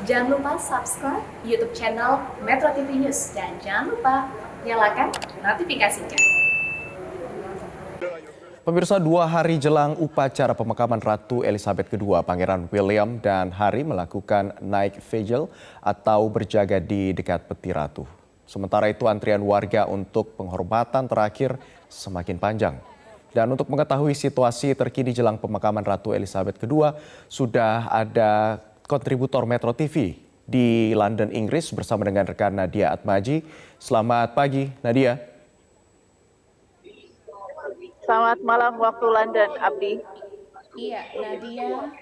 Jangan lupa subscribe YouTube channel Metro TV News dan jangan lupa nyalakan notifikasinya. Pemirsa, 2 hari jelang upacara pemakaman Ratu Elizabeth II, Pangeran William dan Harry melakukan night vigil atau berjaga di dekat peti ratu. Sementara itu antrian warga untuk penghormatan terakhir semakin panjang. Dan untuk mengetahui situasi terkini jelang pemakaman Ratu Elizabeth II, sudah ada kontributor Metro TV di London, Inggris bersama dengan rekan Nadia Atmaji. Selamat pagi, Nadia. Selamat malam waktu London, Abdi. Iya, Nadia,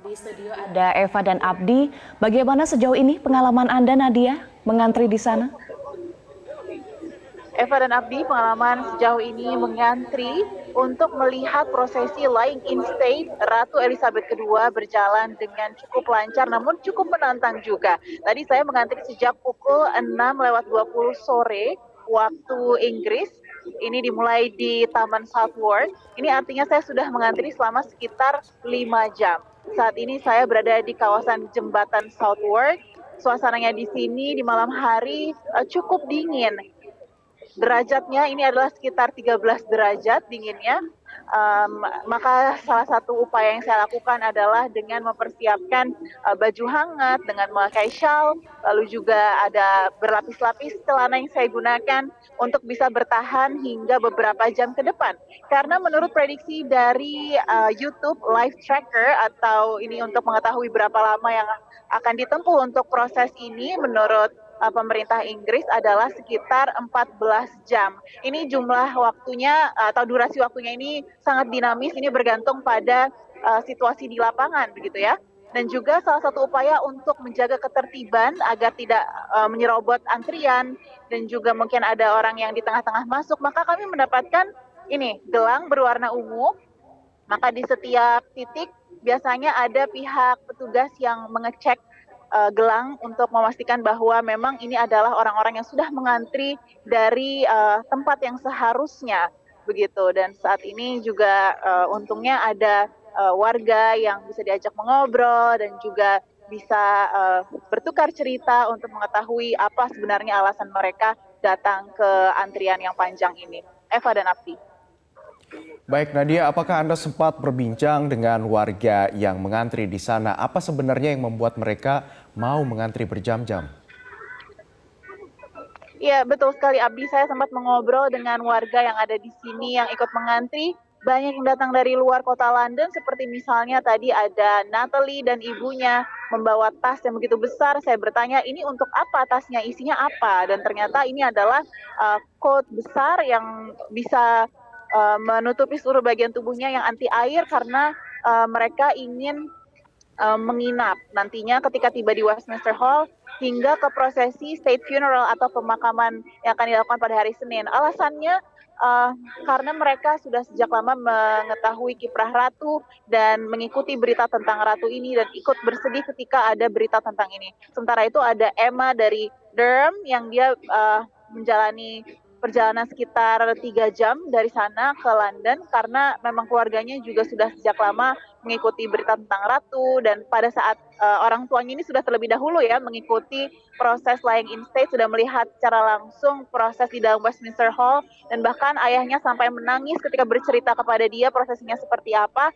di studio ada Eva dan Abdi. Bagaimana sejauh ini pengalaman Anda, Nadia, mengantri di sana? Eva dan Abdi, pengalaman sejauh ini mengantri untuk melihat prosesi Lying in State Ratu Elizabeth II berjalan dengan cukup lancar namun cukup menantang juga. Tadi saya mengantri sejak pukul 6:20 sore waktu Inggris. Ini dimulai di Taman Southwark. Ini artinya saya sudah mengantri selama sekitar 5 jam. Saat ini saya berada di kawasan Jembatan Southwark. Suasananya di sini di malam hari cukup dingin. Derajatnya ini adalah sekitar 13 derajat dinginnya. Maka salah satu upaya yang saya lakukan adalah dengan mempersiapkan baju hangat, dengan memakai shawl, lalu juga ada berlapis-lapis celana yang saya gunakan untuk bisa bertahan hingga beberapa jam ke depan. Karena menurut prediksi dari YouTube Live Tracker atau ini untuk mengetahui berapa lama yang akan ditempuh untuk proses ini, menurut pemerintah Inggris adalah sekitar 14 jam. Ini jumlah waktunya atau durasi waktunya ini sangat dinamis, ini bergantung pada situasi di lapangan begitu ya. Dan juga salah satu upaya untuk menjaga ketertiban agar tidak menyerobot antrian dan juga mungkin ada orang yang di tengah-tengah masuk, maka kami mendapatkan ini gelang berwarna ungu. Maka di setiap titik biasanya ada pihak petugas yang mengecek gelang untuk memastikan bahwa memang ini adalah orang-orang yang sudah mengantri dari tempat yang seharusnya begitu. Dan saat ini juga untungnya ada warga yang bisa diajak mengobrol dan juga bisa bertukar cerita untuk mengetahui apa sebenarnya alasan mereka datang ke antrian yang panjang ini. Eva dan Abdi. Baik Nadia, apakah Anda sempat berbincang dengan warga yang mengantri di sana? Apa sebenarnya yang membuat mereka mau mengantri berjam-jam? Iya, betul sekali Abdi. Saya sempat mengobrol dengan warga yang ada di sini yang ikut mengantri. Banyak yang datang dari luar kota London, seperti misalnya tadi ada Natalie dan ibunya membawa tas yang begitu besar. Saya bertanya, ini untuk apa tasnya, isinya apa? Dan ternyata ini adalah coat besar yang bisa menutupi seluruh bagian tubuhnya yang anti air karena mereka ingin menginap nantinya ketika tiba di Westminster Hall hingga ke prosesi state funeral atau pemakaman yang akan dilakukan pada hari Senin. Alasannya karena mereka sudah sejak lama mengetahui kiprah Ratu dan mengikuti berita tentang Ratu ini dan ikut bersedih ketika ada berita tentang ini. Sementara itu ada Emma dari Durham yang dia menjalani perjalanan sekitar 3 jam dari sana ke London karena memang keluarganya juga sudah sejak lama mengikuti berita tentang Ratu dan pada saat orang tuanya ini sudah terlebih dahulu ya mengikuti proses Lying in State, sudah melihat secara langsung proses di dalam Westminster Hall dan bahkan ayahnya sampai menangis ketika bercerita kepada dia prosesnya seperti apa.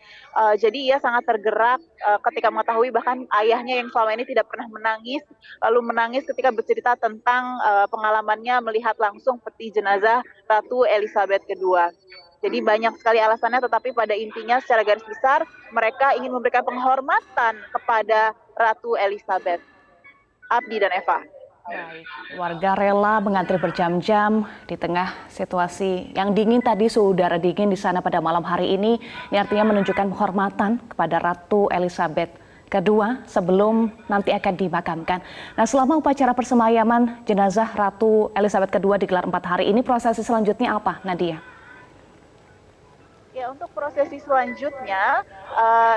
Jadi ia sangat tergerak ketika mengetahui bahkan ayahnya yang selama ini tidak pernah menangis lalu menangis ketika bercerita tentang pengalamannya melihat langsung peti jenazah Ratu Elizabeth II. Jadi banyak sekali alasannya, tetapi pada intinya secara garis besar mereka ingin memberikan penghormatan kepada Ratu Elizabeth. Abdi dan Eva. Baik, warga rela mengantri berjam-jam di tengah situasi yang dingin tadi, suhu udara dingin di sana pada malam hari ini. Ini artinya menunjukkan penghormatan kepada Ratu Elizabeth II sebelum nanti akan dimakamkan. Nah, selama upacara persemayaman jenazah Ratu Elizabeth II digelar 4 hari ini, prosesi selanjutnya apa, Nadia? Ya, untuk prosesi selanjutnya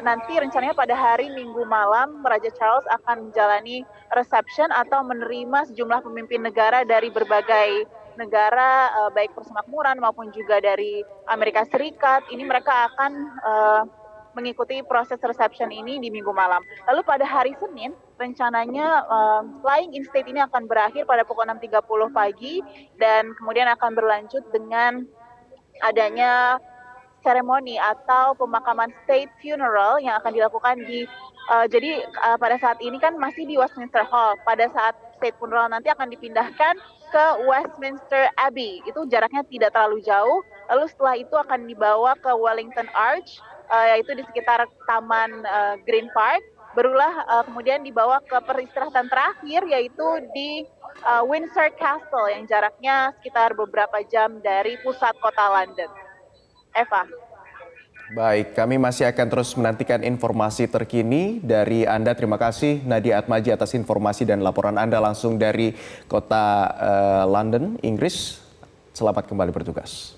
nanti rencananya pada hari Minggu malam Raja Charles akan menjalani reception atau menerima sejumlah pemimpin negara dari berbagai negara baik persemakmuran maupun juga dari Amerika Serikat. Ini mereka akan mengikuti proses reception ini di Minggu malam. Lalu pada hari Senin, rencananya flying in state ini akan berakhir pada pukul 6.30 pagi dan kemudian akan berlanjut dengan adanya seremoni atau pemakaman state funeral yang akan dilakukan pada saat ini kan masih di Westminster Hall. Pada saat state funeral nanti akan dipindahkan ke Westminster Abbey. Itu jaraknya tidak terlalu jauh. Lalu setelah itu akan dibawa ke Wellington Arch, yaitu di sekitar Taman Green Park. Barulah kemudian dibawa ke peristirahatan terakhir, yaitu di Windsor Castle yang jaraknya sekitar beberapa jam dari pusat kota London. Eva. Baik, kami masih akan terus menantikan informasi terkini dari Anda. Terima kasih Nadia Atmaji atas informasi dan laporan Anda langsung dari kota London, Inggris. Selamat kembali bertugas.